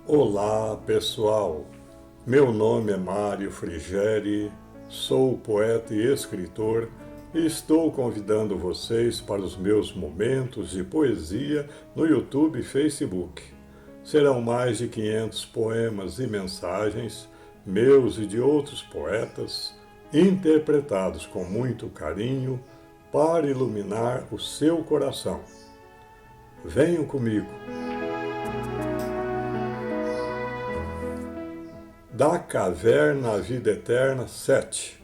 Olá, pessoal! Meu nome é Mário Frigeri, sou poeta e escritor e estou convidando vocês para os meus momentos de poesia no YouTube e Facebook. Serão mais de 500 poemas e mensagens, meus e de outros poetas, interpretados com muito carinho para iluminar o seu coração. Venham comigo! Da Caverna à Vida Eterna 7.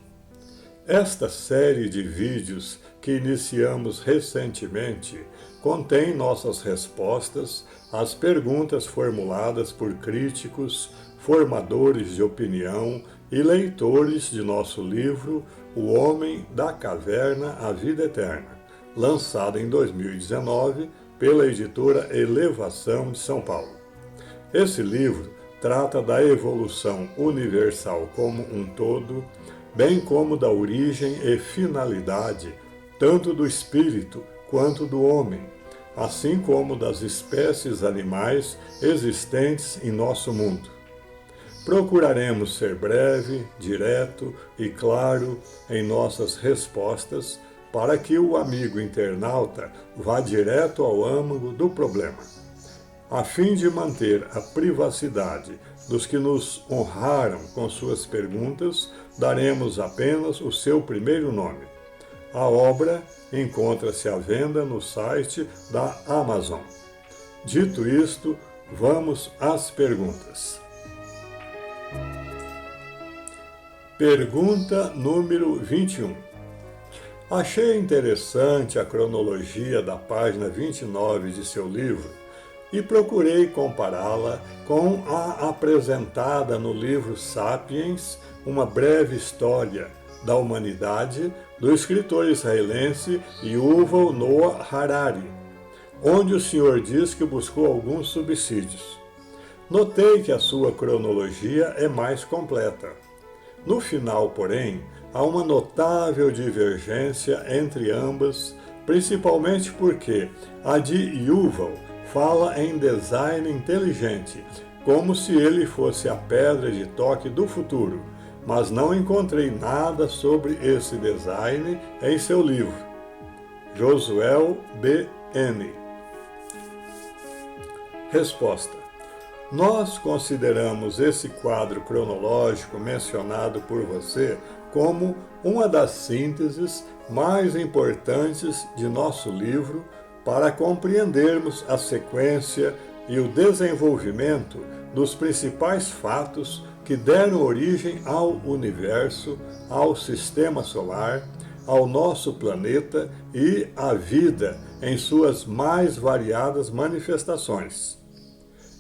Esta série de vídeos que iniciamos recentemente contém nossas respostas às perguntas formuladas por críticos, formadores de opinião e leitores de nosso livro O Homem da Caverna à Vida Eterna, lançado em 2019 pela editora Elevação de São Paulo. Esse livro trata da evolução universal como um todo, bem como da origem e finalidade, tanto do espírito quanto do homem, assim como das espécies animais existentes em nosso mundo. Procuraremos ser breve, direto e claro em nossas respostas para que o amigo internauta vá direto ao âmago do problema. A fim de manter a privacidade dos que nos honraram com suas perguntas, daremos apenas o seu primeiro nome. A obra encontra-se à venda no site da Amazon. Dito isto, vamos às perguntas. Pergunta número 21. Achei interessante a cronologia da página 29 de seu livro, e procurei compará-la com a apresentada no livro Sapiens, uma breve história da humanidade, do escritor israelense Yuval Noah Harari, onde o senhor diz que buscou alguns subsídios. Notei que a sua cronologia é mais completa. No final, porém, há uma notável divergência entre ambas, principalmente porque a de Yuval fala em design inteligente, como se ele fosse a pedra de toque do futuro, mas não encontrei nada sobre esse design em seu livro. Josuel B.N. Resposta. Nós consideramos esse quadro cronológico mencionado por você como uma das sínteses mais importantes de nosso livro para compreendermos a sequência e o desenvolvimento dos principais fatos que deram origem ao universo, ao sistema solar, ao nosso planeta e à vida em suas mais variadas manifestações.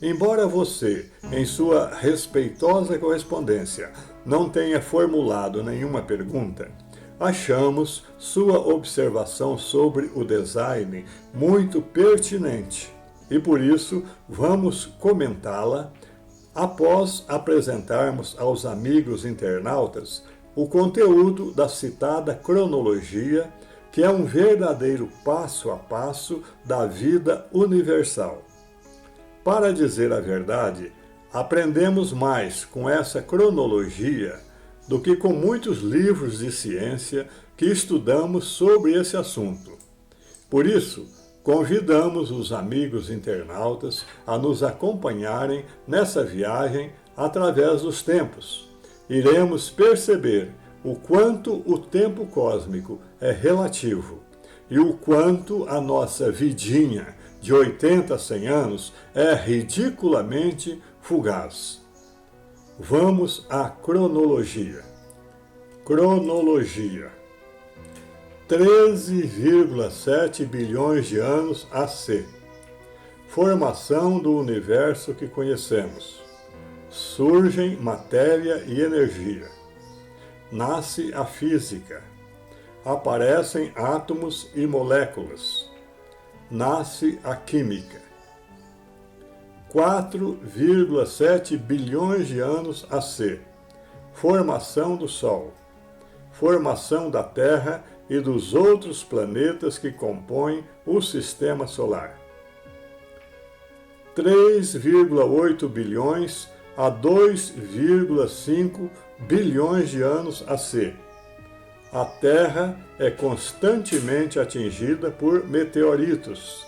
Embora você, em sua respeitosa correspondência, não tenha formulado nenhuma pergunta, achamos sua observação sobre o design muito pertinente e, por isso, vamos comentá-la após apresentarmos aos amigos internautas o conteúdo da citada cronologia, que é um verdadeiro passo a passo da vida universal. Para dizer a verdade, aprendemos mais com essa cronologia do que com muitos livros de ciência que estudamos sobre esse assunto. Por isso, convidamos os amigos internautas a nos acompanharem nessa viagem através dos tempos. Iremos perceber o quanto o tempo cósmico é relativo e o quanto a nossa vidinha de 80 a 100 anos é ridiculamente fugaz. Vamos à cronologia. Cronologia. 13,7 bilhões de anos AC. Formação do universo que conhecemos. Surgem matéria e energia. Nasce a física. Aparecem átomos e moléculas. Nasce a química. 4,7 bilhões de anos AC. Formação do Sol. Formação da Terra e dos outros planetas que compõem o Sistema Solar. 3,8 bilhões a 2,5 bilhões de anos AC. A Terra é constantemente atingida por meteoritos.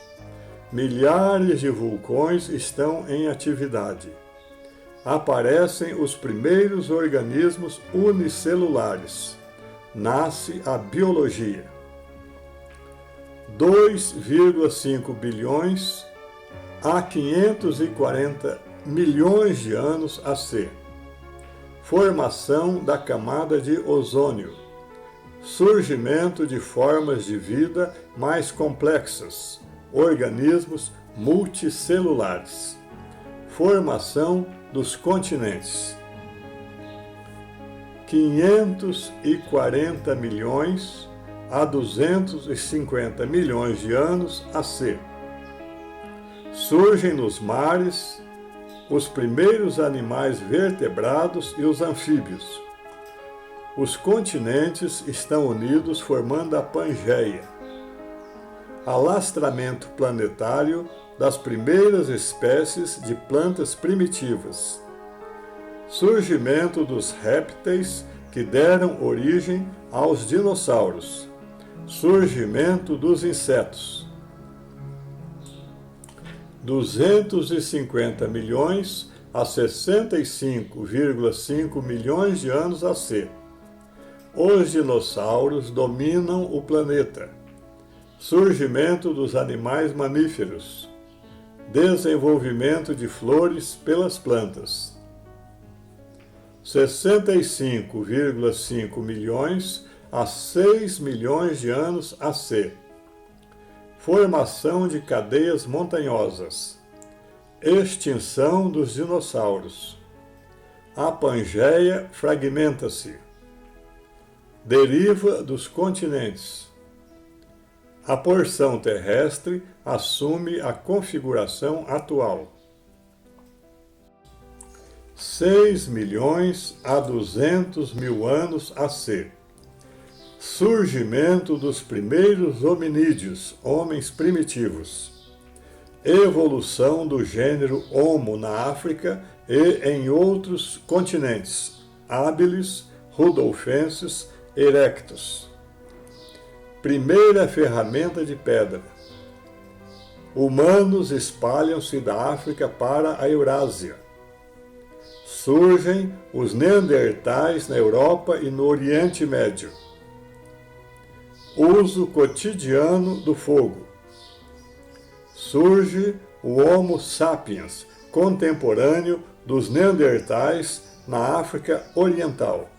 Milhares de vulcões estão em atividade. Aparecem os primeiros organismos unicelulares. Nasce a biologia. 2,5 bilhões a 540 milhões de anos AC. Formação da camada de ozônio. Surgimento de formas de vida mais complexas, organismos multicelulares. Formação dos continentes. 540 milhões a 250 milhões de anos AC. Surgem nos mares os primeiros animais vertebrados e os anfíbios. Os continentes estão unidos formando a Pangeia. Alastramento planetário das primeiras espécies de plantas primitivas. Surgimento dos répteis que deram origem aos dinossauros. Surgimento dos insetos. 250 milhões a 65,5 milhões de anos AC. Os dinossauros dominam o planeta. Surgimento dos animais mamíferos. Desenvolvimento de flores pelas plantas. 65,5 milhões a 6 milhões de anos AC. Formação de cadeias montanhosas. Extinção dos dinossauros. A Pangeia fragmenta-se. Deriva dos continentes. A porção terrestre assume a configuração atual. 6 milhões a 200 mil anos AC. Surgimento dos primeiros hominídeos, homens primitivos. Evolução do gênero Homo na África e em outros continentes, habilis, rudolfenses, erectus. Primeira ferramenta de pedra. Humanos espalham-se da África para a Eurásia. Surgem os neandertais na Europa e no Oriente Médio. Uso cotidiano do fogo. Surge o Homo sapiens, contemporâneo dos neandertais na África Oriental.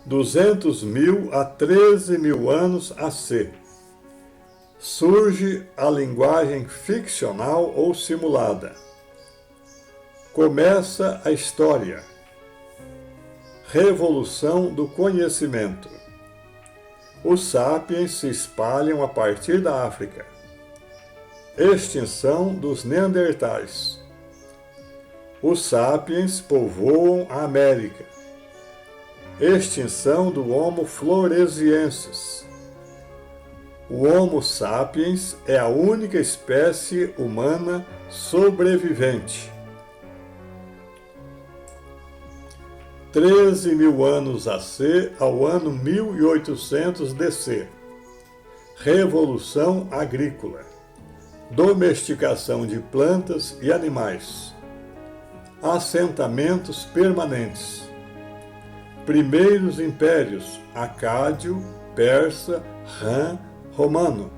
200 mil a 13 mil anos AC. Surge a linguagem ficcional ou simulada. Começa a história. Revolução do conhecimento. Os sapiens se espalham a partir da África. Extinção dos neandertais. Os sapiens povoam a América. Extinção do Homo floresiensis. O Homo sapiens é a única espécie humana sobrevivente. 13 mil anos AC ao ano 1800 DC. Revolução agrícola. Domesticação de plantas e animais. Assentamentos permanentes. Primeiros impérios, acádio, persa, rã, romano.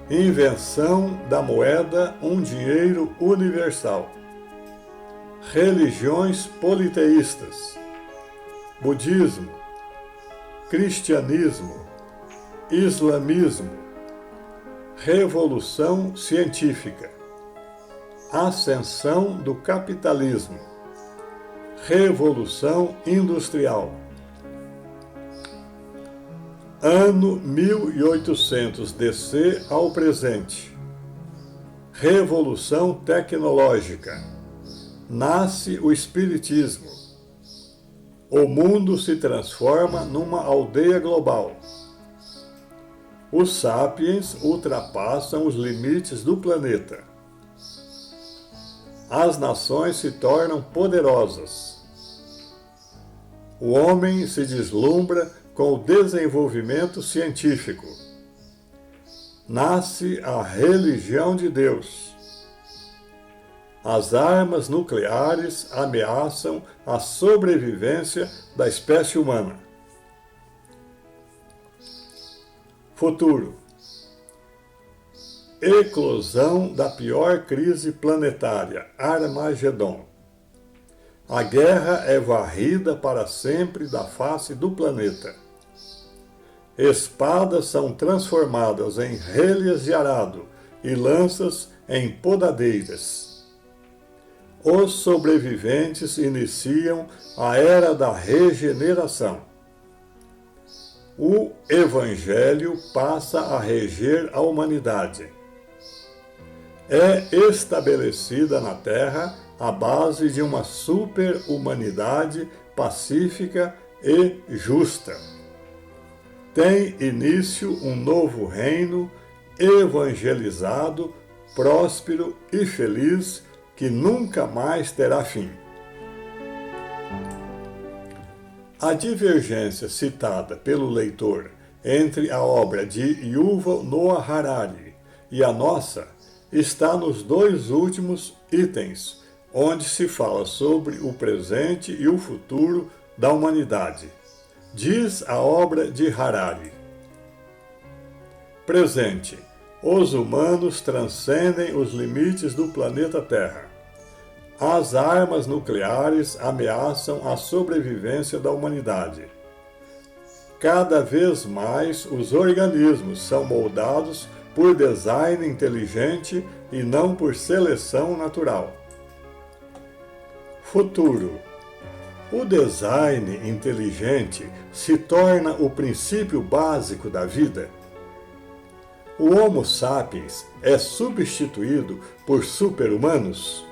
Invenção da moeda, um dinheiro universal. Religiões politeístas. Budismo, cristianismo, islamismo. Revolução científica. Ascensão do capitalismo. Revolução Industrial. Ano 1800 DC ao presente. Revolução Tecnológica. Nasce o Espiritismo. O mundo se transforma numa aldeia global. os sapiens ultrapassam os limites do planeta. As nações se tornam poderosas. O homem se deslumbra com o desenvolvimento científico. Nasce a religião de Deus. As armas nucleares ameaçam a sobrevivência da espécie humana. Futuro. Eclosão da pior crise planetária, Armagedon. A guerra é varrida para sempre da face do planeta. Espadas são transformadas em relhas de arado e lanças em podadeiras. Os sobreviventes iniciam a era da regeneração. O Evangelho passa a reger a humanidade. É estabelecida na Terra a base de uma super-humanidade pacífica e justa. Tem início um novo reino evangelizado, próspero e feliz, que nunca mais terá fim. A divergência citada pelo leitor entre a obra de Yuval Noah Harari e a nossa está nos dois últimos itens, onde se fala sobre o presente e o futuro da humanidade. Diz a obra de Harari: presente. Os humanos transcendem os limites do planeta Terra. As armas nucleares ameaçam a sobrevivência da humanidade. Cada vez mais os organismos são moldados por design inteligente e não por seleção natural. Futuro. O design inteligente se torna o princípio básico da vida. O Homo sapiens é substituído por super-humanos?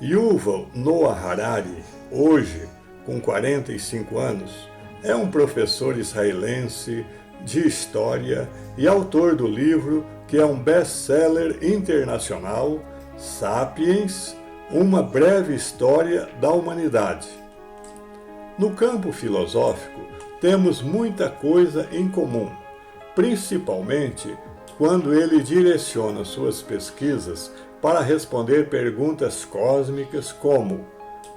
Yuval Noah Harari, hoje com 45 anos, é um professor israelense de história e autor do livro que é um best-seller internacional, Sapiens, uma breve história da humanidade. No campo filosófico, temos muita coisa em comum, principalmente quando ele direciona suas pesquisas para responder perguntas cósmicas como: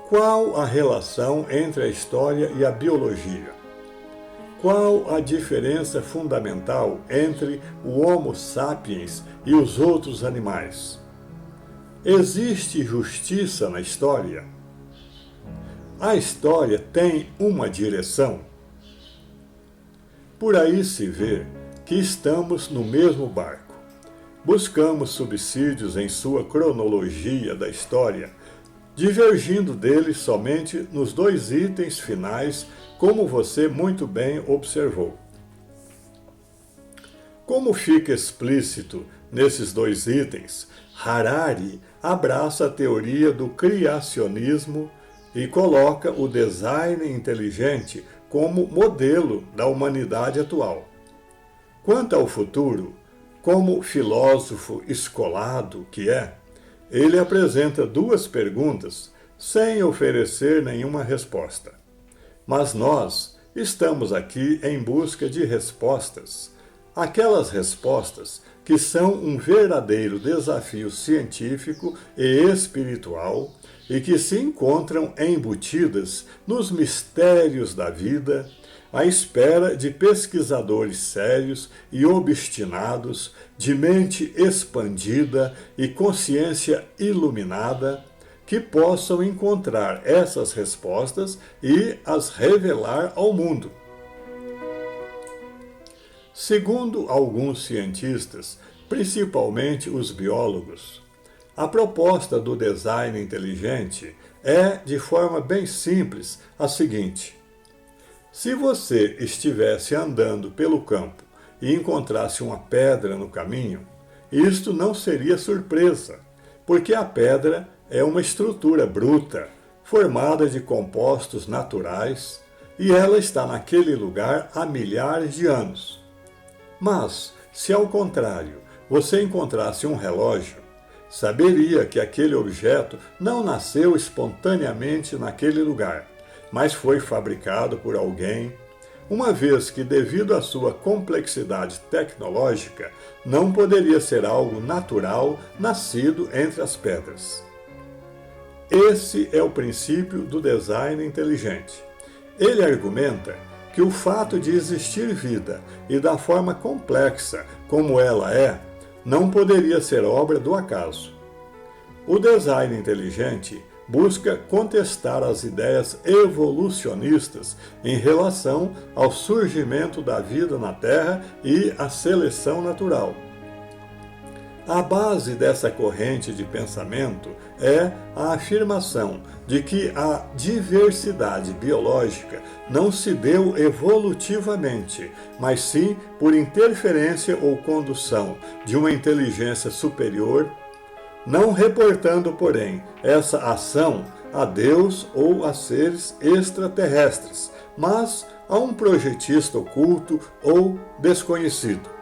qual a relação entre a história e a biologia? Qual a diferença fundamental entre o Homo sapiens e os outros animais? Existe justiça na história? A história tem uma direção? Por aí se vê que estamos no mesmo barco. Buscamos subsídios em sua cronologia da história, divergindo dele somente nos dois itens finais, como você muito bem observou. Como fica explícito nesses dois itens, Harari abraça a teoria do criacionismo e coloca o design inteligente como modelo da humanidade atual. Quanto ao futuro, como filósofo escolado que é, ele apresenta duas perguntas sem oferecer nenhuma resposta. Mas nós estamos aqui em busca de respostas. Aquelas respostas que são um verdadeiro desafio científico e espiritual e que se encontram embutidas nos mistérios da vida, à espera de pesquisadores sérios e obstinados, de mente expandida e consciência iluminada, que possam encontrar essas respostas e as revelar ao mundo. Segundo alguns cientistas, principalmente os biólogos, a proposta do design inteligente é, de forma bem simples, a seguinte: se você estivesse andando pelo campo e encontrasse uma pedra no caminho, isto não seria surpresa, porque a pedra é uma estrutura bruta, formada de compostos naturais, e ela está naquele lugar há milhares de anos. Mas, se ao contrário, você encontrasse um relógio, saberia que aquele objeto não nasceu espontaneamente naquele lugar, mas foi fabricado por alguém, uma vez que, devido à sua complexidade tecnológica, não poderia ser algo natural nascido entre as pedras. Esse é o princípio do design inteligente. Ele argumenta que o fato de existir vida e da forma complexa como ela é, não poderia ser obra do acaso. O design inteligente busca contestar as ideias evolucionistas em relação ao surgimento da vida na Terra e à seleção natural. A base dessa corrente de pensamento é a afirmação de que a diversidade biológica não se deu evolutivamente, mas sim por interferência ou condução de uma inteligência superior, não reportando, porém, essa ação a Deus ou a seres extraterrestres, mas a um projetista oculto ou desconhecido.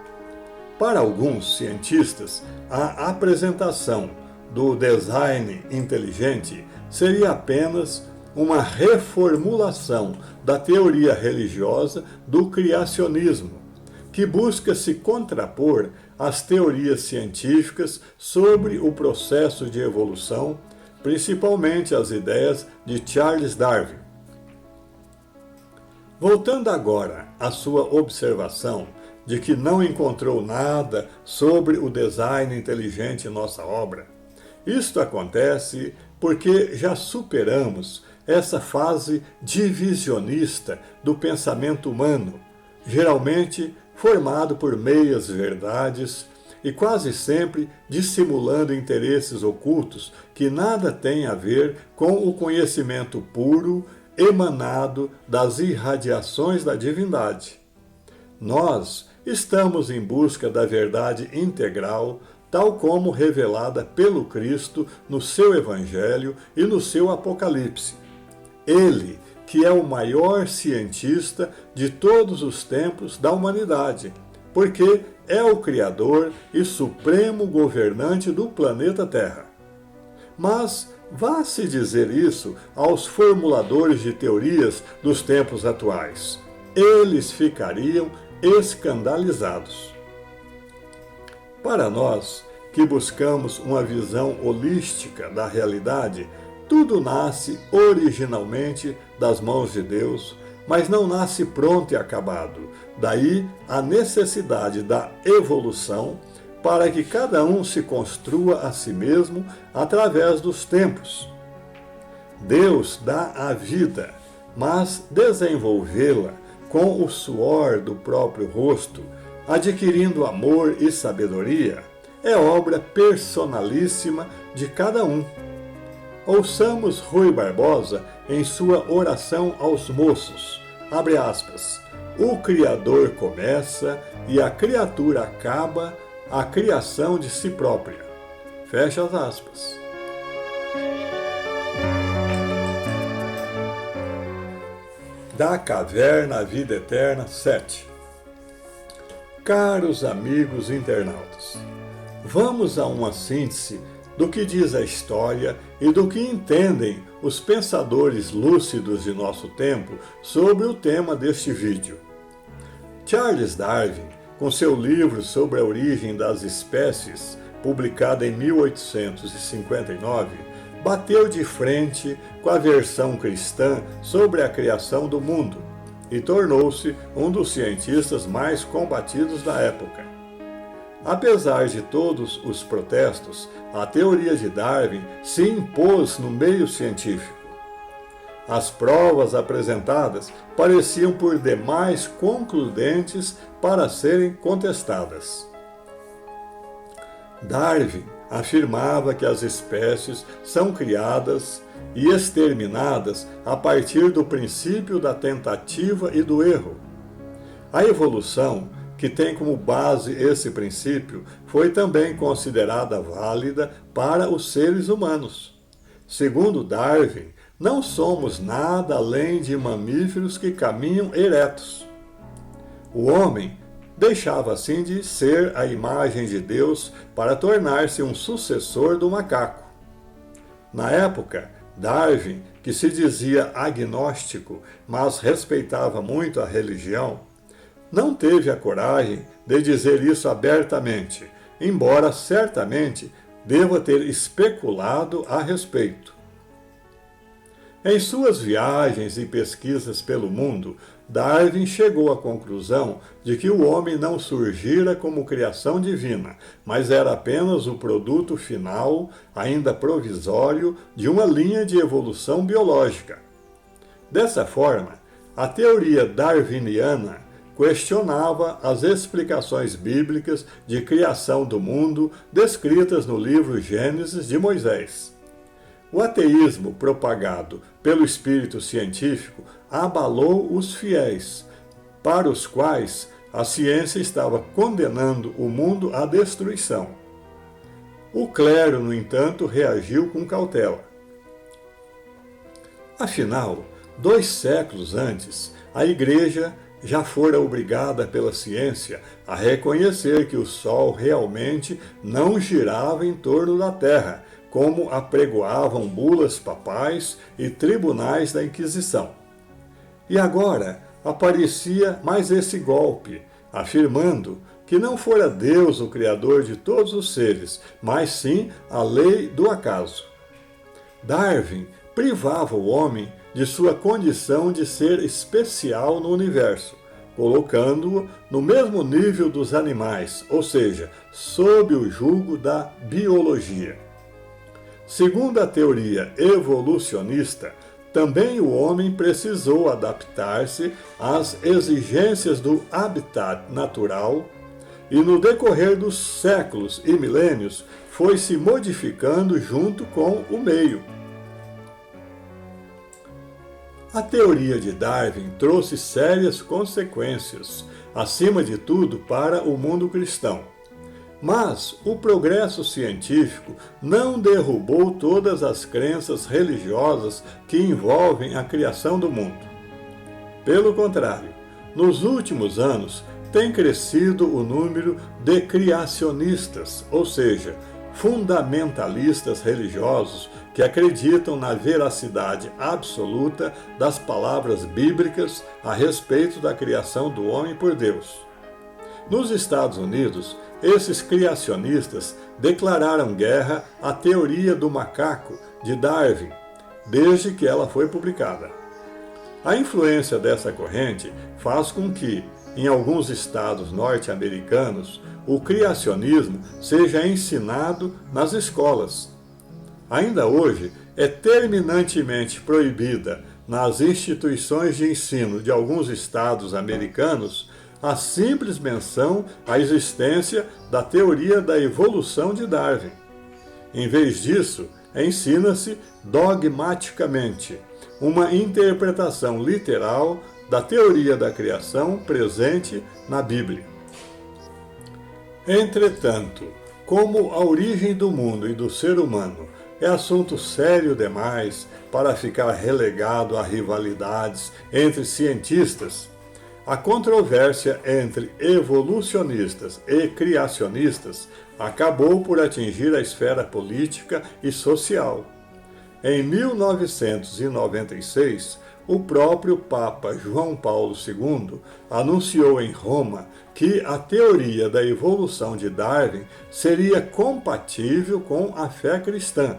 Para alguns cientistas, a apresentação do design inteligente seria apenas uma reformulação da teoria religiosa do criacionismo, que busca se contrapor às teorias científicas sobre o processo de evolução, principalmente as ideias de Charles Darwin. Voltando agora à sua observação de que não encontrou nada sobre o design inteligente em nossa obra, isto acontece porque já superamos essa fase divisionista do pensamento humano, geralmente formado por meias verdades e quase sempre dissimulando interesses ocultos que nada têm a ver com o conhecimento puro emanado das irradiações da divindade. Nós estamos em busca da verdade integral, tal como revelada pelo Cristo no seu Evangelho e no seu Apocalipse. Ele, que é o maior cientista de todos os tempos da humanidade, porque é o Criador e supremo governante do planeta Terra. Mas vá-se dizer isso aos formuladores de teorias dos tempos atuais. Eles ficariam escandalizados. Para nós, que buscamos uma visão holística da realidade, tudo nasce originalmente das mãos de Deus, mas não nasce pronto e acabado. Daí a necessidade da evolução para que cada um se construa a si mesmo através dos tempos. Deus dá a vida, mas desenvolvê-la com o suor do próprio rosto, adquirindo amor e sabedoria, é obra personalíssima de cada um. Ouçamos Rui Barbosa em sua oração aos moços, abre aspas, o Criador começa e a criatura acaba a criação de si própria, fecha as aspas. Da Caverna à Vida Eterna 7. Caros amigos internautas, vamos a uma síntese do que diz a história e do que entendem os pensadores lúcidos de nosso tempo sobre o tema deste vídeo. Charles Darwin, com seu livro sobre a origem das espécies, publicado em 1859, bateu de frente com a versão cristã sobre a criação do mundo e tornou-se um dos cientistas mais combatidos da época. Apesar de todos os protestos, a teoria de Darwin se impôs no meio científico. As provas apresentadas pareciam por demais concludentes para serem contestadas. Darwin afirmava que as espécies são criadas e exterminadas a partir do princípio da tentativa e do erro. A evolução, que tem como base esse princípio, foi também considerada válida para os seres humanos. Segundo Darwin, não somos nada além de mamíferos que caminham eretos. O homem deixava assim de ser a imagem de Deus para tornar-se um sucessor do macaco. Na época, Darwin, que se dizia agnóstico, mas respeitava muito a religião, não teve a coragem de dizer isso abertamente, embora certamente deva ter especulado a respeito. Em suas viagens e pesquisas pelo mundo, Darwin chegou à conclusão de que o homem não surgira como criação divina, mas era apenas o produto final, ainda provisório, de uma linha de evolução biológica. Dessa forma, a teoria darwiniana questionava as explicações bíblicas de criação do mundo descritas no livro Gênesis de Moisés. O ateísmo propagado pelo espírito científico abalou os fiéis, para os quais a ciência estava condenando o mundo à destruição. O clero, no entanto, reagiu com cautela. Afinal, 2 séculos antes, a Igreja já fora obrigada pela ciência a reconhecer que o Sol realmente não girava em torno da Terra, como apregoavam bulas papais e tribunais da Inquisição. E agora aparecia mais esse golpe, afirmando que não fora Deus o Criador de todos os seres, mas sim a lei do acaso. Darwin privava o homem de sua condição de ser especial no universo, colocando-o no mesmo nível dos animais, ou seja, sob o jugo da biologia. Segundo a teoria evolucionista, também o homem precisou adaptar-se às exigências do habitat natural e, no decorrer dos séculos e milênios, foi se modificando junto com o meio. A teoria de Darwin trouxe sérias consequências, acima de tudo para o mundo cristão. Mas o progresso científico não derrubou todas as crenças religiosas que envolvem a criação do mundo. Pelo contrário, nos últimos anos tem crescido o número de criacionistas, ou seja, fundamentalistas religiosos que acreditam na veracidade absoluta das palavras bíblicas a respeito da criação do homem por Deus. Nos Estados Unidos, esses criacionistas declararam guerra à teoria do macaco de Darwin, desde que ela foi publicada. A influência dessa corrente faz com que, em alguns estados norte-americanos, o criacionismo seja ensinado nas escolas. Ainda hoje, é terminantemente proibida nas instituições de ensino de alguns estados americanos a simples menção à existência da teoria da evolução de Darwin. Em vez disso, ensina-se dogmaticamente uma interpretação literal da teoria da criação presente na Bíblia. Entretanto, como a origem do mundo e do ser humano é assunto sério demais para ficar relegado a rivalidades entre cientistas, a controvérsia entre evolucionistas e criacionistas acabou por atingir a esfera política e social. Em 1996, o próprio Papa João Paulo II anunciou em Roma que a teoria da evolução de Darwin seria compatível com a fé cristã.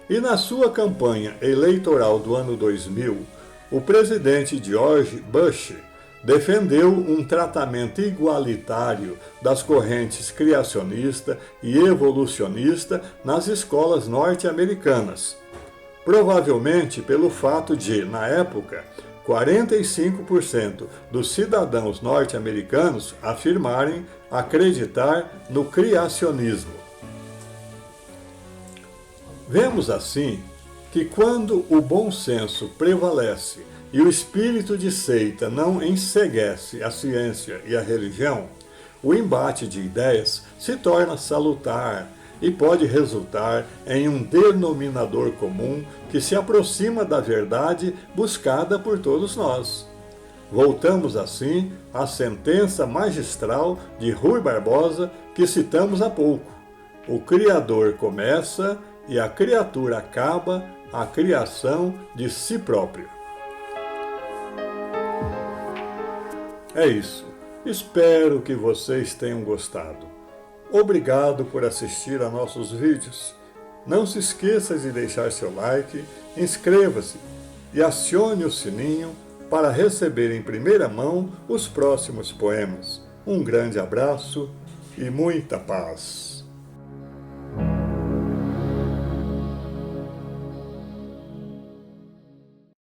E na sua campanha eleitoral do ano 2000, o presidente George Bush defendeu um tratamento igualitário das correntes criacionista e evolucionista nas escolas norte-americanas, provavelmente pelo fato de, na época, 45% dos cidadãos norte-americanos afirmarem acreditar no criacionismo. Vemos assim que quando o bom senso prevalece e o espírito de seita não enceguece a ciência e a religião, o embate de ideias se torna salutar, e pode resultar em um denominador comum que se aproxima da verdade buscada por todos nós. Voltamos assim à sentença magistral de Rui Barbosa que citamos há pouco. O Criador começa e a criatura acaba a criação de si próprio. É isso. Espero que vocês tenham gostado. Obrigado por assistir a nossos vídeos. Não se esqueça de deixar seu like, inscreva-se e acione o sininho para receber em primeira mão os próximos poemas. Um grande abraço e muita paz.